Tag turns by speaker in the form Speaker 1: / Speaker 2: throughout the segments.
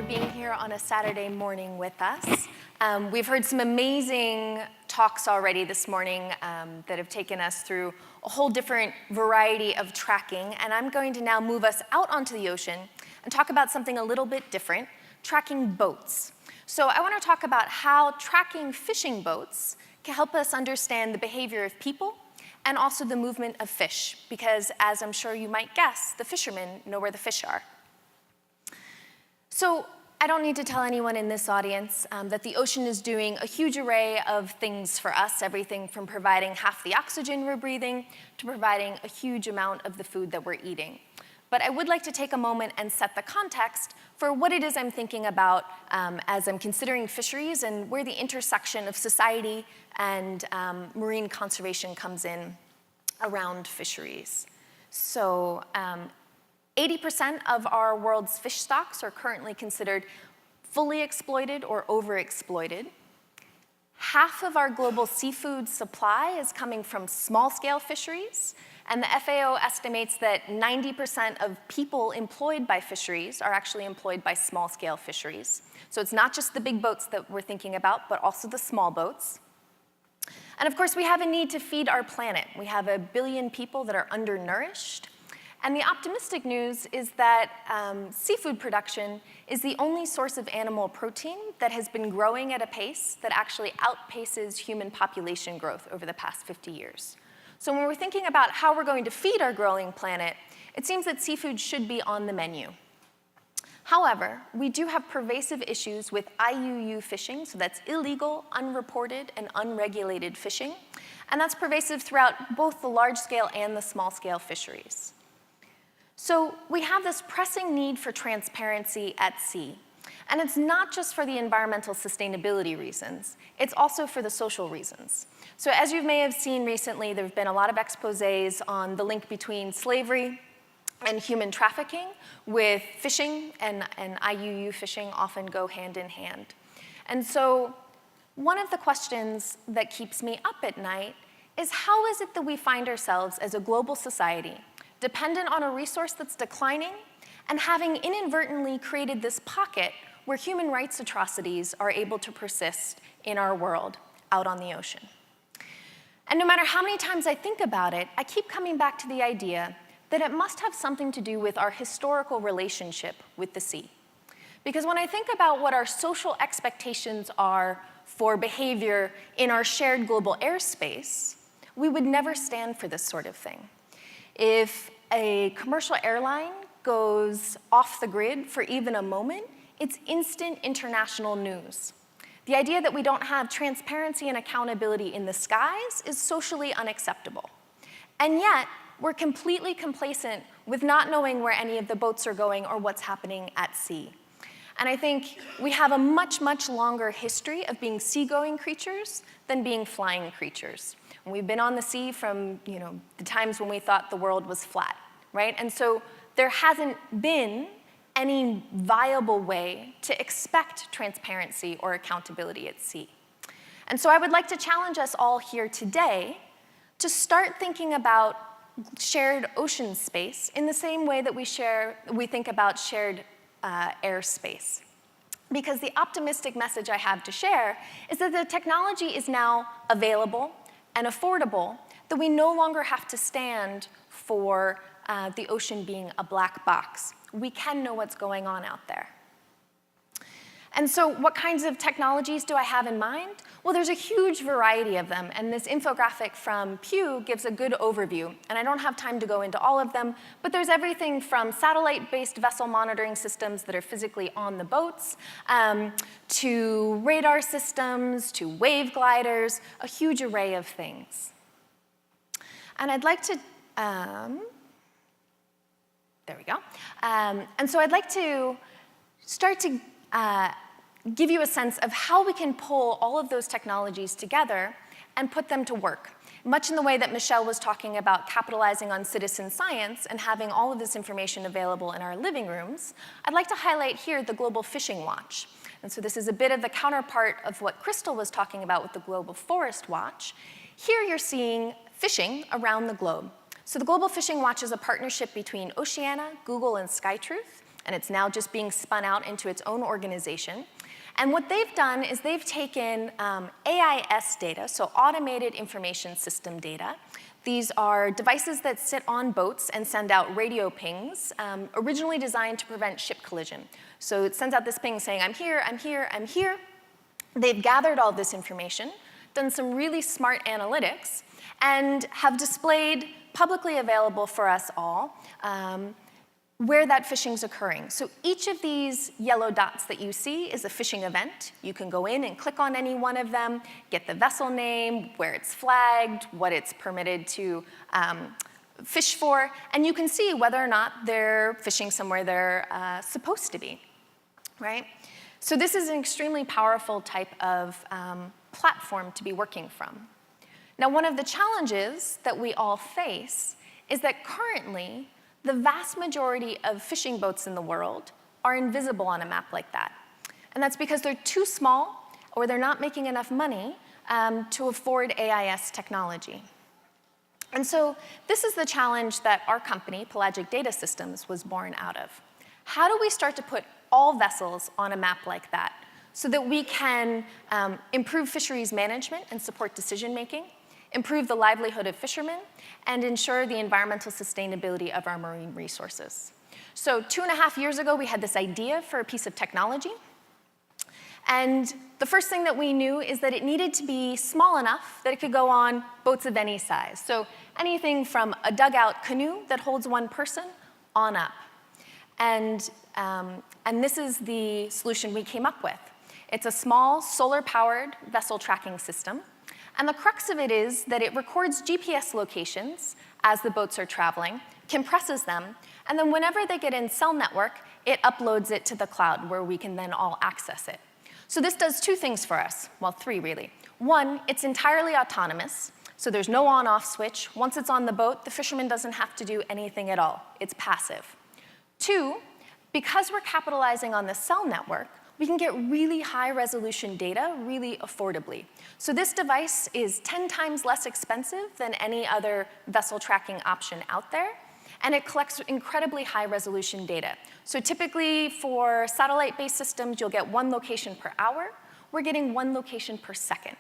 Speaker 1: being here on a Saturday morning with us. We've heard some amazing talks already this morning that have taken us through a whole different variety of tracking, and I'm going to now move us out onto the ocean and talk about something a little bit different, tracking boats. So I want to talk about how tracking fishing boats can help us understand the behavior of people and also the movement of fish, because as I'm sure you might guess, the fishermen know where the fish are. So I don't need to tell anyone in this audience that the ocean is doing a huge array of things for us, everything from providing half the oxygen we're breathing to providing a huge amount of the food that we're eating. But I would like to take a moment and set the context for what it is I'm thinking about as I'm considering fisheries and where the intersection of society and marine conservation comes in around fisheries. So 80% of our world's fish stocks are currently considered fully exploited or overexploited. Half of our global seafood supply is coming from small-scale fisheries, and the FAO estimates that 90% of people employed by fisheries are actually employed by small-scale fisheries. So it's not just the big boats that we're thinking about, but also the small boats. And of course, we have a need to feed our planet. We have 1 billion people that are undernourished. And the optimistic news is that seafood production is the only source of animal protein that has been growing at a pace that actually outpaces human population growth over the past 50 years. So when we're thinking about how we're going to feed our growing planet, it seems that seafood should be on the menu. However, we do have pervasive issues with IUU fishing, so that's illegal, unreported, and unregulated fishing. And that's pervasive throughout both the large-scale and the small-scale fisheries. So we have this pressing need for transparency at sea. And it's not just for the environmental sustainability reasons, it's also for the social reasons. So as you may have seen recently, there have been a lot of exposés on the link between slavery and human trafficking, with fishing and IUU fishing often go hand in hand. And so one of the questions that keeps me up at night is how is it that we find ourselves as a global society dependent on a resource that's declining and having inadvertently created this pocket where human rights atrocities are able to persist in our world out on the ocean. And no matter how many times I think about it, I keep coming back to the idea that it must have something to do with our historical relationship with the sea. Because when I think about what our social expectations are for behavior in our shared global airspace, we would never stand for this sort of thing. If a commercial airline goes off the grid for even a moment, it's instant international news. The idea that we don't have transparency and accountability in the skies is socially unacceptable. And yet, we're completely complacent with not knowing where any of the boats are going or what's happening at sea. And I think we have a much, much longer history of being seagoing creatures than being flying creatures. And we've been on the sea from the times when we thought the world was flat, right? And so there hasn't been any viable way to expect transparency or accountability at sea. And so I would like to challenge us all here today to start thinking about shared ocean space in the same way that we think about shared airspace. Because the optimistic message I have to share is that the technology is now available and affordable, that we no longer have to stand for the ocean being a black box. We can know what's going on out there. And so what kinds of technologies do I have in mind? Well, there's a huge variety of them, and this infographic from Pew gives a good overview. And I don't have time to go into all of them, but there's everything from satellite-based vessel monitoring systems that are physically on the boats, to radar systems, to wave gliders, a huge array of things. And I'd like to, there we go. And so I'd like to start to give you a sense of how we can pull all of those technologies together and put them to work. Much in the way that Michelle was talking about capitalizing on citizen science and having all of this information available in our living rooms, I'd like to highlight here the Global Fishing Watch. And so this is a bit of the counterpart of what Crystal was talking about with the Global Forest Watch. Here you're seeing fishing around the globe. So the Global Fishing Watch is a partnership between Oceana, Google, and SkyTruth. and it's now just being spun out into its own organization. And what they've done is they've taken AIS data, so automated information system data. These are devices that sit on boats and send out radio pings, originally designed to prevent ship collision. So it sends out this ping saying, I'm here, I'm here, I'm here. They've gathered all this information, done some really smart analytics, and have displayed publicly available for us all where that phishing's occurring. So each of these yellow dots that you see is a phishing event. You can go in and click on any one of them, get the vessel name, where it's flagged, what it's permitted to fish for, and you can see whether or not they're fishing somewhere they're supposed to be, right? So this is an extremely powerful type of platform to be working from. Now, one of the challenges that we all face is that currently, the vast majority of fishing boats in the world are invisible on a map like that. And that's because they're too small or they're not making enough money to afford AIS technology. And so this is the challenge that our company, Pelagic Data Systems, was born out of. How do we start to put all vessels on a map like that so that we can improve fisheries management and support decision-making, improve the livelihood of fishermen, and ensure the environmental sustainability of our marine resources? So 2.5 years ago, we had this idea for a piece of technology. And the first thing that we knew is that it needed to be small enough that it could go on boats of any size. So anything from a dugout canoe that holds one person on up. And this is the solution we came up with. It's a small solar-powered vessel tracking system. And the crux of it is that it records GPS locations as the boats are traveling, compresses them, and then whenever they get in cell network, it uploads it to the cloud where we can then all access it. So this does two things for us, well, three really. One, it's entirely autonomous, so there's no on-off switch. Once it's on the boat, the fisherman doesn't have to do anything at all. It's passive. Two, because we're capitalizing on the cell network, we can get really high-resolution data really affordably. So this device is 10 times less expensive than any other vessel tracking option out there, and it collects incredibly high-resolution data. So typically, for satellite-based systems, you'll get 1 location per hour. We're getting 1 location per second.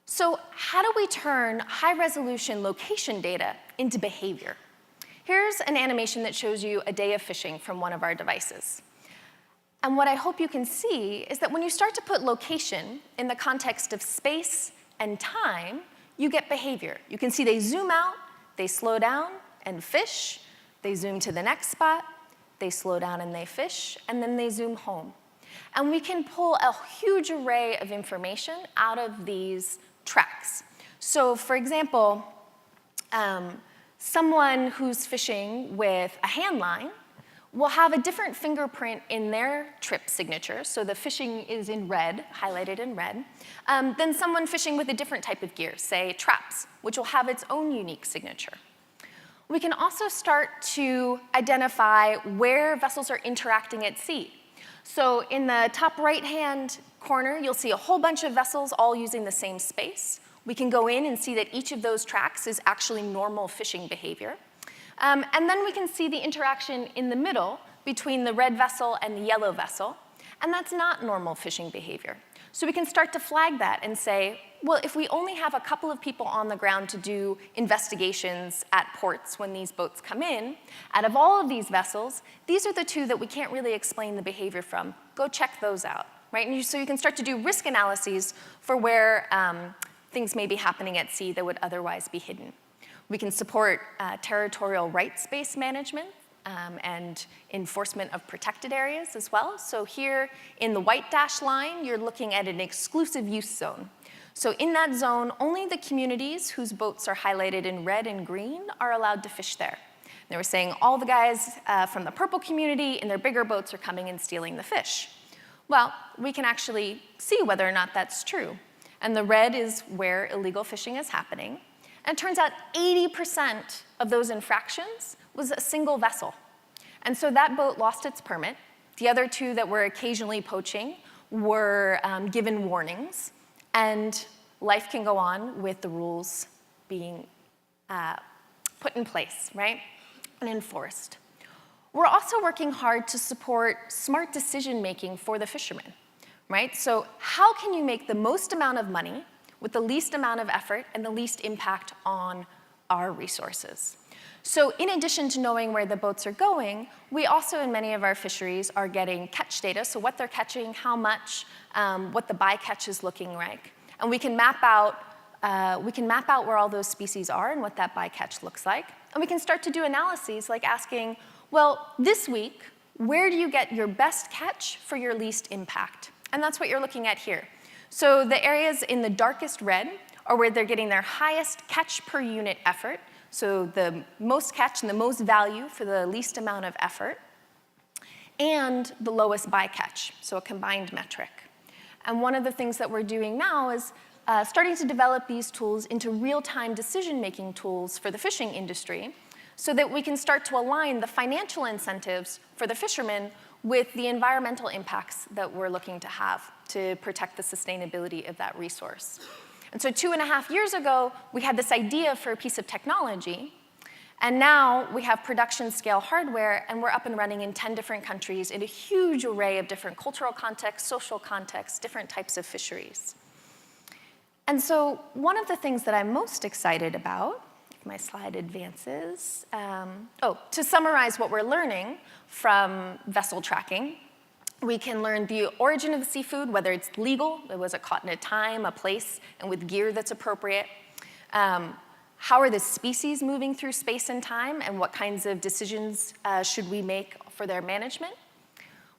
Speaker 1: So how do we turn high-resolution location data into behavior? Here's an animation that shows you a day of fishing from one of our devices. And what I hope you can see is that when you start to put location in the context of space and time, you get behavior. You can see they zoom out, they slow down and fish, they zoom to the next spot, they slow down and they fish, and then they zoom home. And we can pull a huge array of information out of these tracks. So for example, someone who's fishing with a hand line will have a different fingerprint in their trip signature, so the fishing is in red, highlighted in red, than someone fishing with a different type of gear, say traps, which will have its own unique signature. We can also start to identify where vessels are interacting at sea. So in the top right-hand corner, you'll see a whole bunch of vessels all using the same space. We can go in and see that each of those tracks is actually normal fishing behavior. And then we can see the interaction in the middle between the red vessel and the yellow vessel, and that's not normal fishing behavior. So we can start to flag that and say, well, if we only have a couple of people on the ground to do investigations at ports when these boats come in, out of all of these vessels, these are the 2 that we can't really explain the behavior from. Go check those out, right? And so you can start to do risk analyses for where things may be happening at sea that would otherwise be hidden. We can support territorial rights-based management and enforcement of protected areas as well. So here in the white dashed line, you're looking at an exclusive use zone. So in that zone, only the communities whose boats are highlighted in red and green are allowed to fish there. They were saying all the guys from the purple community in their bigger boats are coming and stealing the fish. Well, we can actually see whether or not that's true. And the red is where illegal fishing is happening. And it turns out 80% of those infractions was a single vessel. And so that boat lost its permit. The other 2 that were occasionally poaching were given warnings. And life can go on with the rules being put in place, right, and enforced. We're also working hard to support smart decision-making for the fishermen, right? So how can you make the most amount of money with the least amount of effort and the least impact on our resources? So in addition to knowing where the boats are going, we also, in many of our fisheries, are getting catch data, so what they're catching, how much, what the bycatch is looking like. And we can map out where all those species are and what that bycatch looks like. And we can start to do analyses like asking, well, this week, where do you get your best catch for your least impact? And that's what you're looking at here. So the areas in the darkest red are where they're getting their highest catch per unit effort, so the most catch and the most value for the least amount of effort, and the lowest bycatch, so a combined metric. And one of the things that we're doing now is starting to develop these tools into real-time decision-making tools for the fishing industry so that we can start to align the financial incentives for the fishermen with the environmental impacts that we're looking to have to protect the sustainability of that resource. And so 2.5 years ago, we had this idea for a piece of technology, and now we have production-scale hardware, and we're up and running in 10 different countries in a huge array of different cultural contexts, social contexts, different types of fisheries. And so one of the things that I'm most excited about, if my slide advances, to summarize what we're learning from vessel tracking, we can learn the origin of the seafood, whether it's legal, was it caught in a time, a place, and with gear that's appropriate. How are the species moving through space and time, and what kinds of decisions should we make for their management?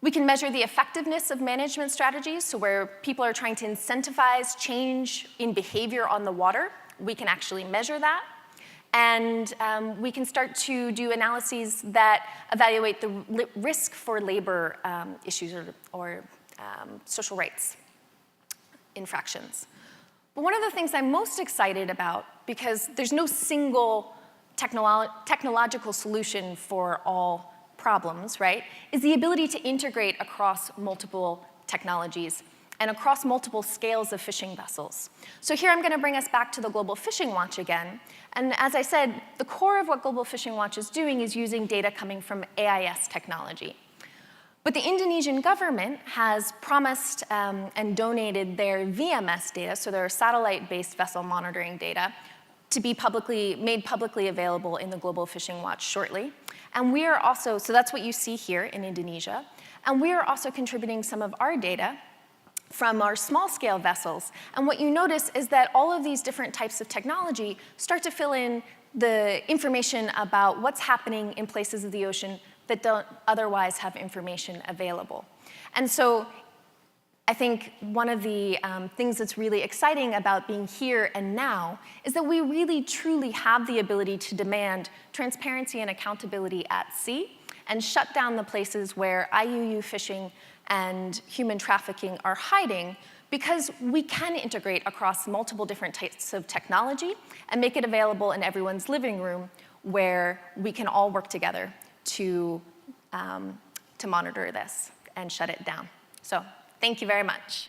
Speaker 1: We can measure the effectiveness of management strategies, so where people are trying to incentivize change in behavior on the water, we can actually measure that. And we can start to do analyses that evaluate the risk for labor issues or social rights infractions. But one of the things I'm most excited about, because there's no single technological solution for all problems, right, is the ability to integrate across multiple technologies and across multiple scales of fishing vessels. So here I'm going to bring us back to the Global Fishing Watch again. And as I said, the core of what Global Fishing Watch is doing is using data coming from AIS technology. But the Indonesian government has promised and donated their VMS data, so their satellite-based vessel monitoring data, to be made publicly available in the Global Fishing Watch shortly. And we are also, so that's what you see here in Indonesia. And we are also contributing some of our data from our small-scale vessels. And what you notice is that all of these different types of technology start to fill in the information about what's happening in places of the ocean that don't otherwise have information available. And so I think one of the things that's really exciting about being here and now is that we really truly have the ability to demand transparency and accountability at sea and shut down the places where IUU fishing and human trafficking are hiding, because we can integrate across multiple different types of technology and make it available in everyone's living room where we can all work together to monitor this and shut it down. So thank you very much.